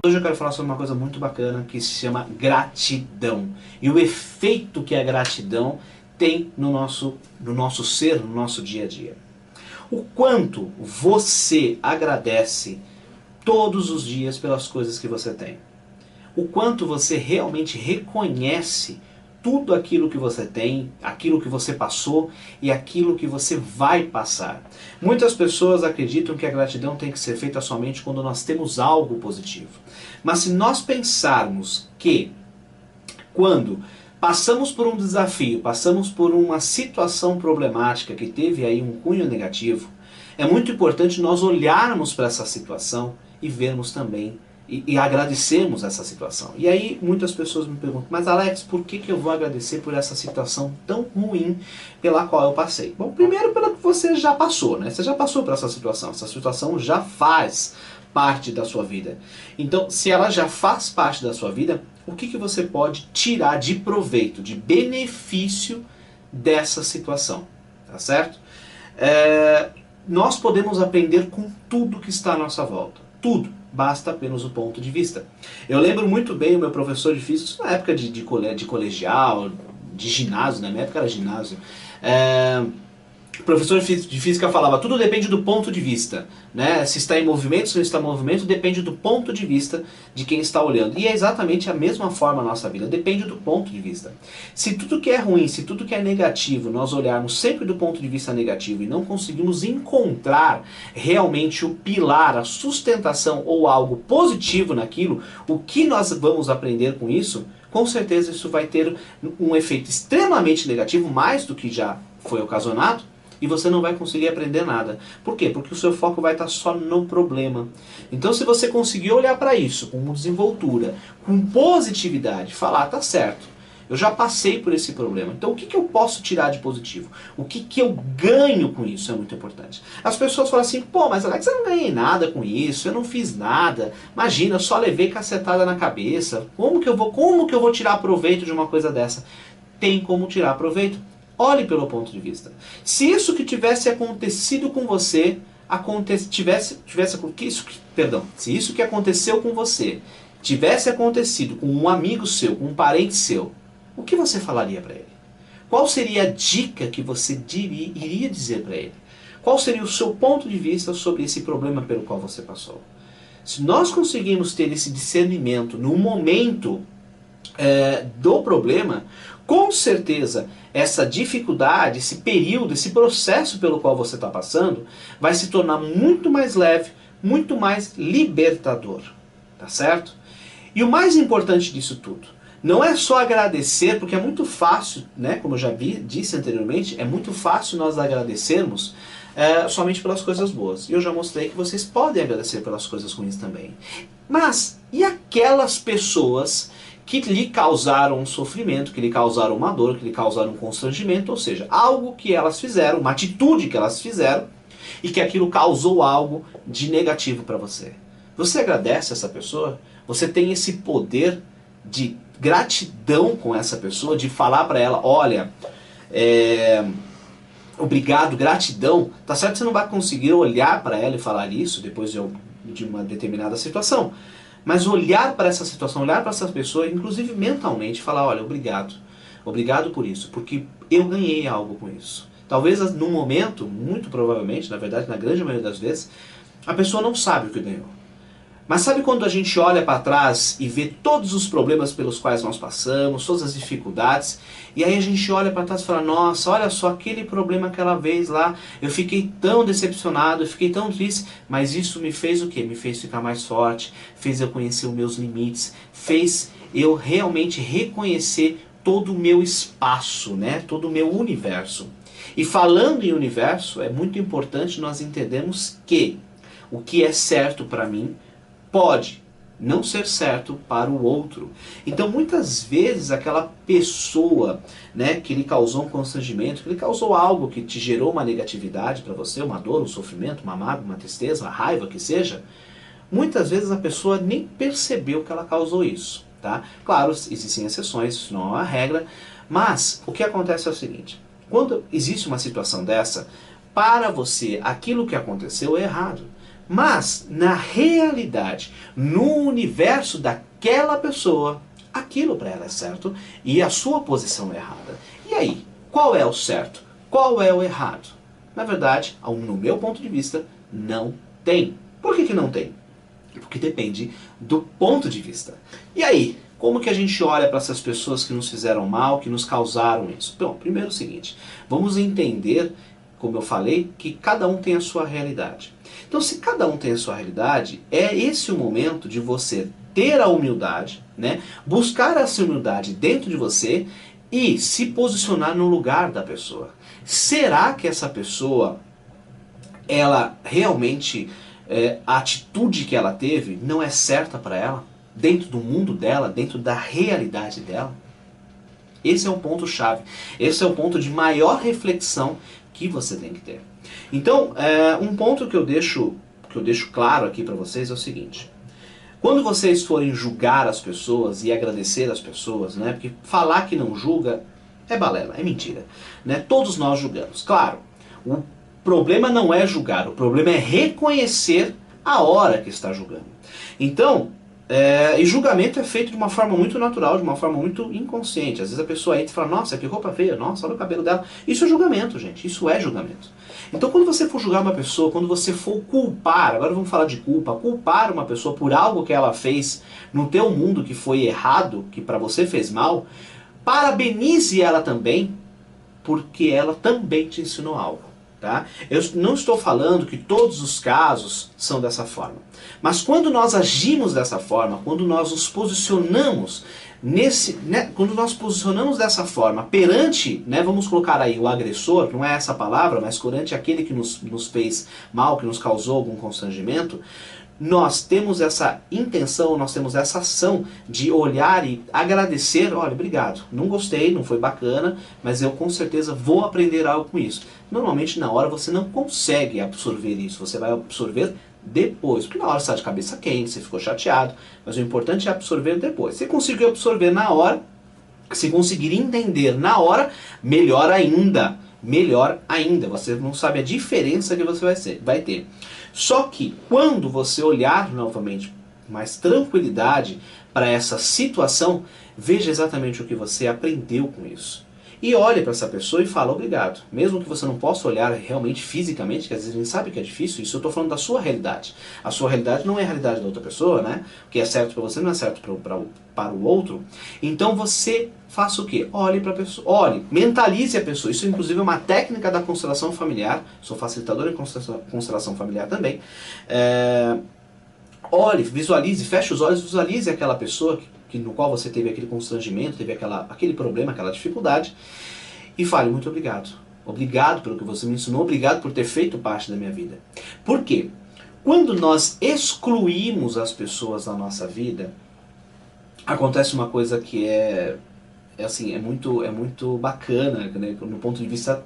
Hoje eu quero falar sobre uma coisa muito bacana que se chama gratidão. E o efeito que a gratidão tem no nosso ser, no nosso dia a dia. O quanto você agradece todos os dias pelas coisas que você tem. O quanto você realmente reconhece tudo aquilo que você tem, aquilo que você passou e aquilo que você vai passar. Muitas pessoas acreditam que a gratidão tem que ser feita somente quando nós temos algo positivo. Mas se nós pensarmos que quando passamos por um desafio, passamos por uma situação problemática que teve aí um cunho negativo, é muito importante nós olharmos para essa situação e vermos também e agradecermos essa situação. E aí muitas pessoas me perguntam, mas Alex, por que eu vou agradecer por essa situação tão ruim pela qual eu passei? Bom, primeiro pela que você já passou, né? Você já passou por essa situação já faz parte da sua vida. Então, se ela já faz parte da sua vida, o que você pode tirar de proveito, de benefício dessa situação? Tá certo? Nós podemos aprender com tudo que está à nossa volta. Tudo. Basta apenas o ponto de vista. Eu lembro muito bem o meu professor de física, na época de colegial, de ginásio, na minha época era ginásio. O professor de física falava, tudo depende do ponto de vista, né? Se está em movimento, se não está em movimento, depende do ponto de vista de quem está olhando. E é exatamente a mesma forma a nossa vida, depende do ponto de vista. Se tudo que é ruim, se tudo que é negativo, nós olharmos sempre do ponto de vista negativo e não conseguimos encontrar realmente o pilar, a sustentação ou algo positivo naquilo, o que nós vamos aprender com isso? Com certeza isso vai ter um efeito extremamente negativo, mais do que já foi ocasionado, e você não vai conseguir aprender nada. Por quê? Porque o seu foco vai estar só no problema. Então, se você conseguir olhar para isso com desenvoltura, com positividade, falar, tá certo, eu já passei por esse problema, então o que eu posso tirar de positivo? O que eu ganho com isso é muito importante. As pessoas falam assim, pô, mas Alex, eu não ganhei nada com isso, eu não fiz nada, imagina, eu só levei cacetada na cabeça, como que eu vou tirar proveito de uma coisa dessa? Tem como tirar proveito. Olhe pelo ponto de vista. Se isso que tivesse acontecido com você, se isso que aconteceu com você tivesse acontecido com um amigo seu, com um parente seu, o que você falaria para ele? Qual seria a dica que você iria dizer para ele? Qual seria o seu ponto de vista sobre esse problema pelo qual você passou? Se nós conseguirmos ter esse discernimento no momento do problema, com certeza essa dificuldade, esse período, esse processo pelo qual você está passando vai se tornar muito mais leve, muito mais libertador, tá certo? E o mais importante disso tudo, não é só agradecer, porque é muito fácil, né, como eu já disse anteriormente, é muito fácil nós agradecermos somente pelas coisas boas. E eu já mostrei que vocês podem agradecer pelas coisas ruins também. Mas, e aquelas pessoas que lhe causaram um sofrimento, que lhe causaram uma dor, que lhe causaram um constrangimento, ou seja, algo que elas fizeram, uma atitude que elas fizeram, e que aquilo causou algo de negativo para você? Você agradece essa pessoa? Você tem esse poder de gratidão com essa pessoa, de falar para ela, olha, obrigado, gratidão. Tá certo que você não vai conseguir olhar para ela e falar isso depois de uma determinada situação, mas olhar para essa situação, olhar para essa pessoa, inclusive mentalmente, falar, olha, obrigado. Obrigado por isso, porque eu ganhei algo com isso. Talvez no momento, muito provavelmente, na verdade, na grande maioria das vezes, a pessoa não sabe o que ganhou. Mas sabe quando a gente olha para trás e vê todos os problemas pelos quais nós passamos, todas as dificuldades, e aí a gente olha para trás e fala, nossa, olha só aquele problema aquela vez lá, eu fiquei tão decepcionado, eu fiquei tão triste, mas isso me fez o quê? Me fez ficar mais forte, fez eu conhecer os meus limites, fez eu realmente reconhecer todo o meu espaço, né? Todo o meu universo. E falando em universo, é muito importante nós entendermos que o que é certo para mim pode não ser certo para o outro. Então muitas vezes aquela pessoa, né, que lhe causou um constrangimento, que lhe causou algo que te gerou uma negatividade para você, uma dor, um sofrimento, uma mágoa, uma tristeza, uma raiva, que seja, muitas vezes a pessoa nem percebeu que ela causou isso. Tá? Claro, existem exceções, isso não é uma regra, mas o que acontece é o seguinte, quando existe uma situação dessa, para você aquilo que aconteceu é errado. Mas, na realidade, no universo daquela pessoa, aquilo para ela é certo e a sua posição é errada. E aí, qual é o certo? Qual é o errado? Na verdade, no meu ponto de vista, não tem. Por que não tem? Porque depende do ponto de vista. E aí, como que a gente olha para essas pessoas que nos fizeram mal, que nos causaram isso? Bom, primeiro é o seguinte, vamos entender, como eu falei, que cada um tem a sua realidade. Então, se cada um tem a sua realidade, é esse o momento de você ter a humildade, né? Buscar essa humildade dentro de você e se posicionar no lugar da pessoa. Será que essa pessoa, ela realmente, a atitude que ela teve não é certa para ela? Dentro do mundo dela, dentro da realidade dela? Esse é um ponto chave. Esse é o ponto de maior reflexão que você tem que ter. Então, um ponto que eu deixo claro aqui para vocês é o seguinte. Quando vocês forem julgar as pessoas e agradecer as pessoas, né, porque falar que não julga é balela, é mentira. Né? Todos nós julgamos. Claro, o problema não é julgar, o problema é reconhecer a hora que está julgando. Então, e julgamento é feito de uma forma muito natural, de uma forma muito inconsciente. Às vezes a pessoa entra e fala, nossa, que roupa feia, nossa, olha o cabelo dela. Isso é julgamento, gente, isso é julgamento. Então quando você for julgar uma pessoa, quando você for culpar, agora vamos falar de culpa, culpar uma pessoa por algo que ela fez no teu mundo que foi errado, que para você fez mal, parabenize ela também, porque ela também te ensinou algo. Tá? Eu não estou falando que todos os casos são dessa forma. Mas quando nós agimos dessa forma, quando nós nos posicionamos quando nós posicionamos dessa forma perante, vamos colocar aí o agressor, não é essa palavra, mas perante aquele que nos fez mal, que nos causou algum constrangimento, nós temos essa intenção, nós temos essa ação de olhar e agradecer, olha, obrigado, não gostei, não foi bacana, mas eu com certeza vou aprender algo com isso. Normalmente na hora você não consegue absorver isso, você vai absorver depois, porque na hora você está de cabeça quente, você ficou chateado, mas o importante é absorver depois. Se conseguir absorver na hora, se conseguir entender na hora, melhor ainda. Melhor ainda, você não sabe a diferença que você vai ter. Só que quando você olhar novamente com mais tranquilidade para essa situação, veja exatamente o que você aprendeu com isso. E olhe para essa pessoa e fala obrigado. Mesmo que você não possa olhar realmente fisicamente, que às vezes a gente sabe que é difícil, isso eu estou falando da sua realidade. A sua realidade não é a realidade da outra pessoa, né? O que é certo para você não é certo para o outro. Então você faça o quê? Olhe para a pessoa, olhe, mentalize a pessoa. Isso inclusive é uma técnica da constelação familiar. Sou facilitador em constelação familiar também. Olhe, visualize, feche os olhos, visualize aquela pessoa no qual você teve aquele constrangimento, teve aquele problema, aquela dificuldade, e fale muito obrigado. Obrigado pelo que você me ensinou, obrigado por ter feito parte da minha vida. Por quê? Quando nós excluímos as pessoas da nossa vida, acontece uma coisa que é muito bacana, né, no ponto de vista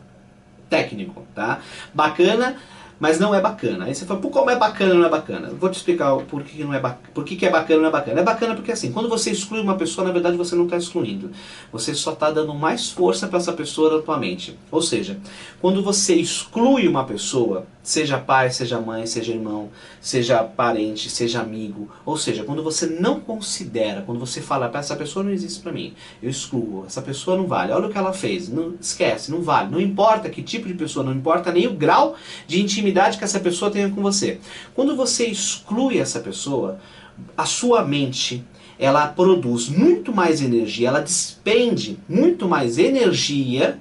técnico, tá? Bacana, mas não é bacana. Aí você fala, por como é bacana não é bacana? Eu vou te explicar por que não é bacana. Por que é bacana não é bacana? É bacana porque assim, quando você exclui uma pessoa, na verdade você não está excluindo. Você só está dando mais força para essa pessoa na tua mente. Ou seja, quando você exclui uma pessoa, seja pai, seja mãe, seja irmão, seja parente, seja amigo, ou seja, quando você não considera, quando você fala, essa pessoa não existe para mim, eu excluo, essa pessoa não vale, olha o que ela fez, não esquece, não vale, não importa que tipo de pessoa, não importa nem o grau de intimidade que essa pessoa tenha com você. Quando você exclui essa pessoa, a sua mente, ela produz muito mais energia, ela despende muito mais energia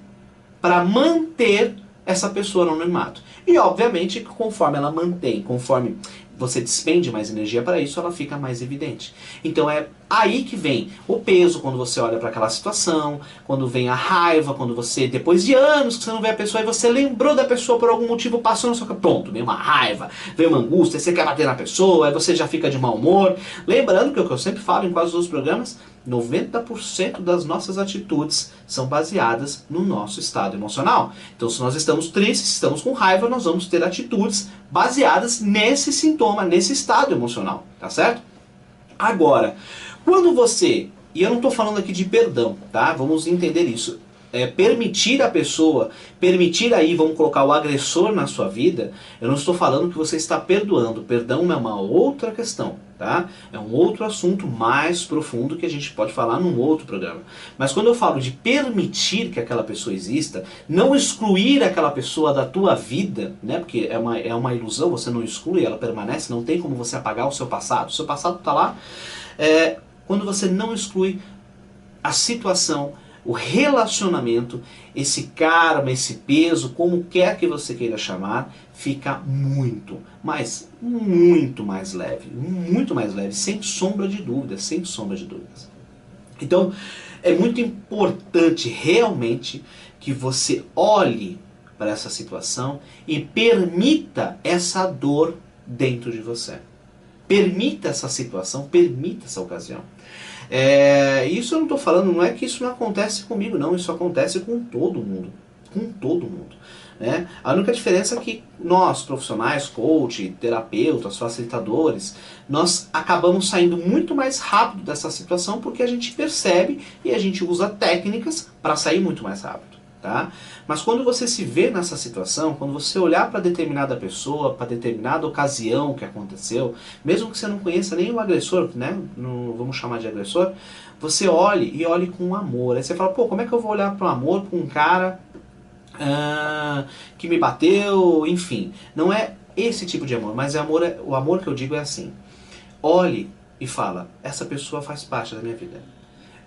para manter essa pessoa no anonimato. E obviamente, conforme ela mantém, conforme você despende mais energia para isso, ela fica mais evidente. Então é aí que vem o peso quando você olha para aquela situação, quando vem a raiva, quando você, depois de anos que você não vê a pessoa e você lembrou da pessoa por algum motivo, passou na sua cabeça, pronto, vem uma raiva, vem uma angústia, você quer bater na pessoa, aí você já fica de mau humor. Lembrando que o que eu sempre falo em quase todos os programas, 90% das nossas atitudes são baseadas no nosso estado emocional. Então se nós estamos tristes, estamos com raiva, nós vamos ter atitudes baseadas nesse sintoma, nesse estado emocional, tá certo? Agora, quando você, e eu não estou falando aqui de perdão, tá? Vamos entender isso. permitir a pessoa, permitir aí, vamos colocar o agressor na sua vida, eu não estou falando que você está perdoando. Perdão é uma outra questão, tá? É um outro assunto mais profundo que a gente pode falar num outro programa. Mas quando eu falo de permitir que aquela pessoa exista, não excluir aquela pessoa da tua vida, né? Porque é uma ilusão, você não exclui, ela permanece, não tem como você apagar o seu passado está lá. Quando você não exclui a situação, o relacionamento, esse karma, esse peso, como quer que você queira chamar, fica muito mais leve, sem sombra de dúvidas, sem sombra de dúvidas. Então, é muito importante realmente que você olhe para essa situação e permita essa dor dentro de você. Permita essa situação, permita essa ocasião. Isso eu não estou falando, não é que isso não acontece comigo, não. Isso acontece com todo mundo. Com todo mundo. Né? A única diferença é que nós, profissionais, coach, terapeutas, facilitadores, nós acabamos saindo muito mais rápido dessa situação porque a gente percebe e a gente usa técnicas para sair muito mais rápido. Tá? Mas quando você se vê nessa situação, quando você olhar para determinada pessoa, para determinada ocasião que aconteceu, mesmo que você não conheça nem o agressor, né? Não vamos chamar de agressor, você olhe com amor. Aí você fala, pô, como é que eu vou olhar para o amor para um cara que me bateu, enfim. Não é esse tipo de amor, mas o amor que eu digo é assim. Olhe e fala, essa pessoa faz parte da minha vida.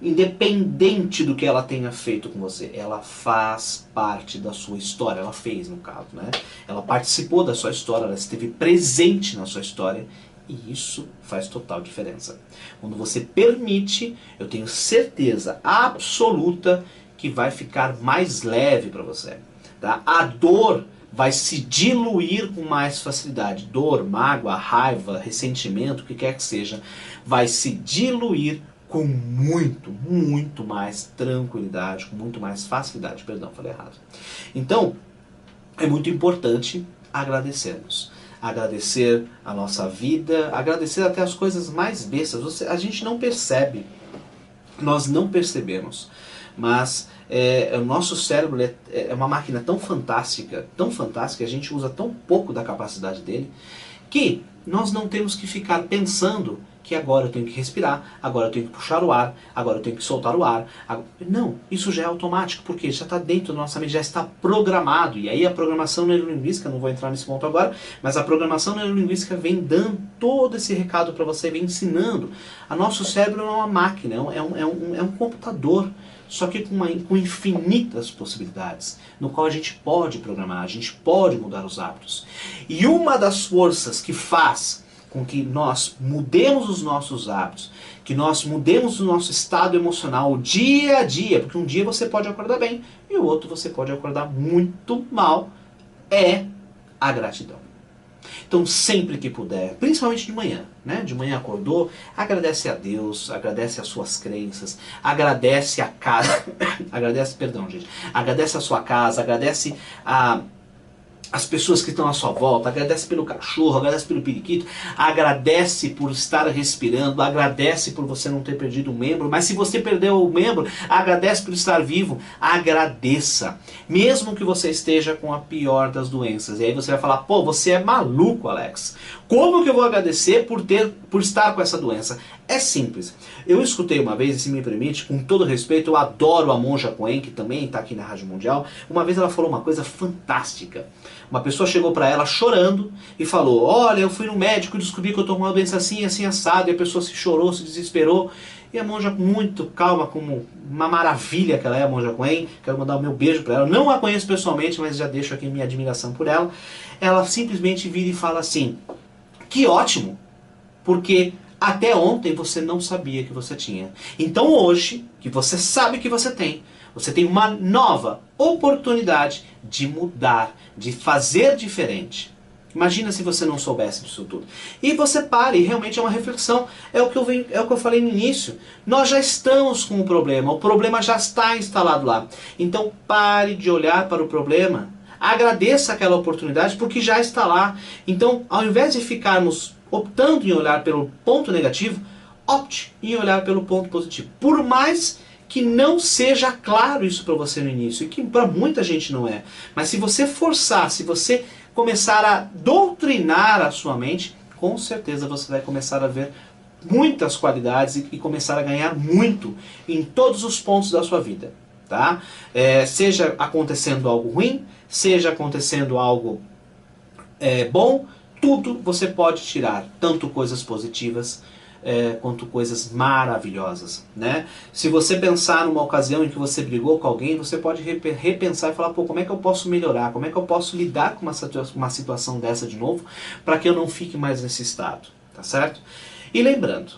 Independente do que ela tenha feito com você, ela faz parte da sua história, ela fez no caso, né? Ela participou da sua história, ela esteve presente na sua história e isso faz total diferença. Quando você permite, eu tenho certeza absoluta que vai ficar mais leve para você, tá? A dor vai se diluir com mais facilidade. Dor, mágoa, raiva, ressentimento, o que quer que seja, vai se diluir com muito mais tranquilidade, com muito mais facilidade. Perdão, falei errado. Então, é muito importante agradecermos. Agradecer a nossa vida, agradecer até as coisas mais bestas. A gente não percebe, nós não percebemos, mas o nosso cérebro é uma máquina tão fantástica, a gente usa tão pouco da capacidade dele, que nós não temos que ficar pensando que agora eu tenho que respirar, agora eu tenho que puxar o ar, agora eu tenho que soltar o ar. Não, isso já é automático, porque já está dentro da nossa mente, já está programado. E aí a programação neurolinguística, não vou entrar nesse ponto agora, mas a programação neurolinguística vem dando todo esse recado para você, vem ensinando. O nosso cérebro é uma máquina, é um computador, só que com infinitas possibilidades, no qual a gente pode programar, a gente pode mudar os hábitos. E uma das forças que faz com que nós mudemos os nossos hábitos, que nós mudemos o nosso estado emocional dia a dia, porque um dia você pode acordar bem e o outro você pode acordar muito mal, é a gratidão. Então sempre que puder, principalmente de manhã, né? De manhã acordou, agradece a Deus, agradece as suas crenças, agradece a casa, agradece a sua casa, agradece as pessoas que estão à sua volta, agradece pelo cachorro, agradece pelo periquito, agradece por estar respirando, agradece por você não ter perdido um membro, mas se você perdeu o membro, agradece por estar vivo, agradeça, mesmo que você esteja com a pior das doenças. E aí você vai falar, pô, você é maluco, Alex, como que eu vou agradecer por estar com essa doença? É simples. Eu escutei uma vez, e se me permite, com todo respeito, eu adoro a Monja Coen, que também está aqui na Rádio Mundial. Uma vez ela falou uma coisa fantástica. Uma pessoa chegou para ela chorando e falou, olha, eu fui no médico e descobri que eu estou com uma doença assim, assim, assado. E a pessoa se chorou, se desesperou. E a Monja, muito calma, como uma maravilha que ela é, a Monja Coen. Quero mandar o meu beijo para ela. Não a conheço pessoalmente, mas já deixo aqui minha admiração por ela. Ela simplesmente vira e fala assim, que ótimo, porque até ontem você não sabia que você tinha. Então hoje, que você sabe que você tem uma nova oportunidade de mudar, de fazer diferente. Imagina se você não soubesse disso tudo. E você para, e realmente é uma reflexão. É o que eu falei no início. Nós já estamos com o problema já está instalado lá. Então pare de olhar para o problema. Agradeça aquela oportunidade porque já está lá. Então, ao invés de ficarmos optando em olhar pelo ponto negativo, opte em olhar pelo ponto positivo. Por mais que não seja claro isso para você no início, e que para muita gente não é. Mas se você forçar, se você começar a doutrinar a sua mente, com certeza você vai começar a ver muitas qualidades e começar a ganhar muito em todos os pontos da sua vida. Tá? Seja acontecendo algo ruim, seja acontecendo algo bom, tudo você pode tirar, tanto coisas positivas quanto coisas maravilhosas, né? Se você pensar numa ocasião em que você brigou com alguém, você pode repensar e falar, pô, como é que eu posso melhorar? Como é que eu posso lidar com uma situação dessa de novo, para que eu não fique mais nesse estado, tá certo? E lembrando,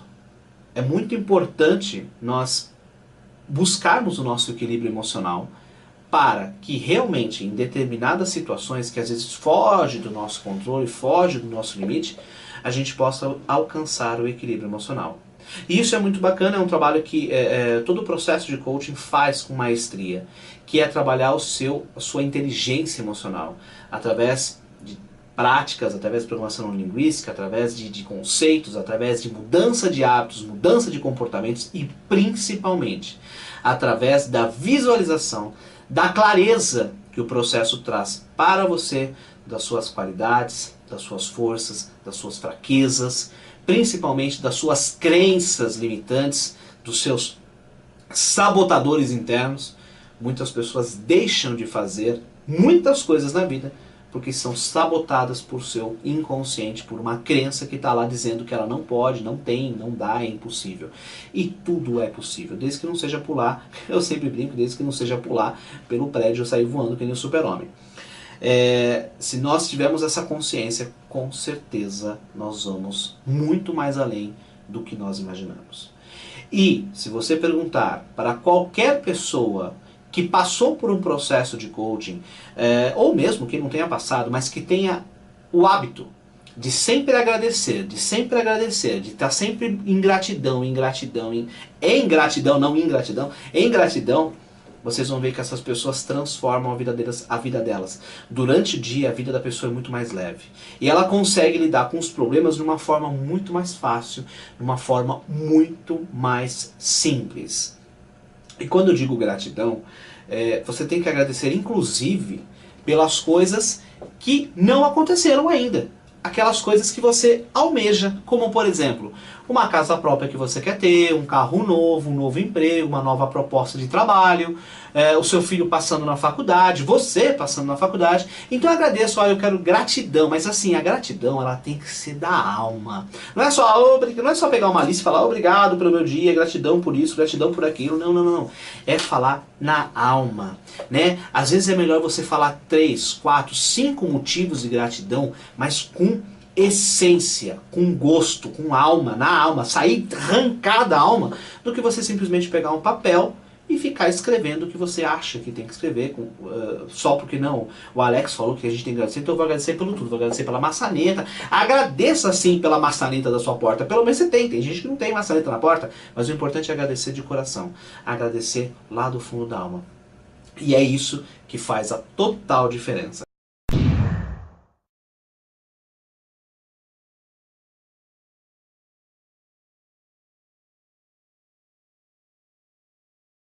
é muito importante nós buscarmos o nosso equilíbrio emocional, para que realmente em determinadas situações que às vezes foge do nosso controle, foge do nosso limite, a gente possa alcançar o equilíbrio emocional. E isso é muito bacana, é um trabalho que todo o processo de coaching faz com maestria, que é trabalhar a sua inteligência emocional, através de práticas, através de programação linguística, através de conceitos, através de mudança de hábitos, mudança de comportamentos e principalmente através da visualização, da clareza que o processo traz para você, das suas qualidades, das suas forças, das suas fraquezas, principalmente das suas crenças limitantes, dos seus sabotadores internos. Muitas pessoas deixam de fazer muitas coisas na vida porque são sabotadas por seu inconsciente, por uma crença que está lá dizendo que ela não pode, não tem, não dá, é impossível. E tudo é possível, desde que não seja pular, eu sempre brinco, desde que não seja pular pelo prédio ou sair voando que nem o super-homem. Se nós tivermos essa consciência, com certeza nós vamos muito mais além do que nós imaginamos. E se você perguntar para qualquer pessoa que passou por um processo de coaching, ou mesmo que não tenha passado, mas que tenha o hábito de sempre agradecer, de estar sempre em gratidão, em gratidão, não ingratidão, em gratidão, vocês vão ver que essas pessoas transformam a vida delas. Durante o dia, a vida da pessoa é muito mais leve. E ela consegue lidar com os problemas de uma forma muito mais fácil, de uma forma muito mais simples. E quando eu digo gratidão, você tem que agradecer inclusive pelas coisas que não aconteceram ainda. Aquelas coisas que você almeja, como por exemplo, uma casa própria que você quer ter, um carro novo, um novo emprego, uma nova proposta de trabalho, o seu filho passando na faculdade, você passando na faculdade. Então eu agradeço, olha, eu quero gratidão, mas assim, a gratidão ela tem que ser da alma. Não é só pegar uma lista e falar obrigado pelo meu dia, gratidão por isso, gratidão por aquilo. Não, não, não. É falar na alma, né? Às vezes é melhor você falar 3, 4, 5 motivos de gratidão, mas com essência, com gosto, com alma, na alma, sair arrancar da alma, do que você simplesmente pegar um papel e ficar escrevendo o que você acha que tem que escrever, só porque não, o Alex falou que a gente tem que agradecer, então eu vou agradecer pelo tudo, vou agradecer pela maçaneta. Agradeça sim pela maçaneta da sua porta, pelo menos você tem gente que não tem maçaneta na porta, mas o importante é agradecer de coração, agradecer lá do fundo da alma. E é isso que faz a total diferença.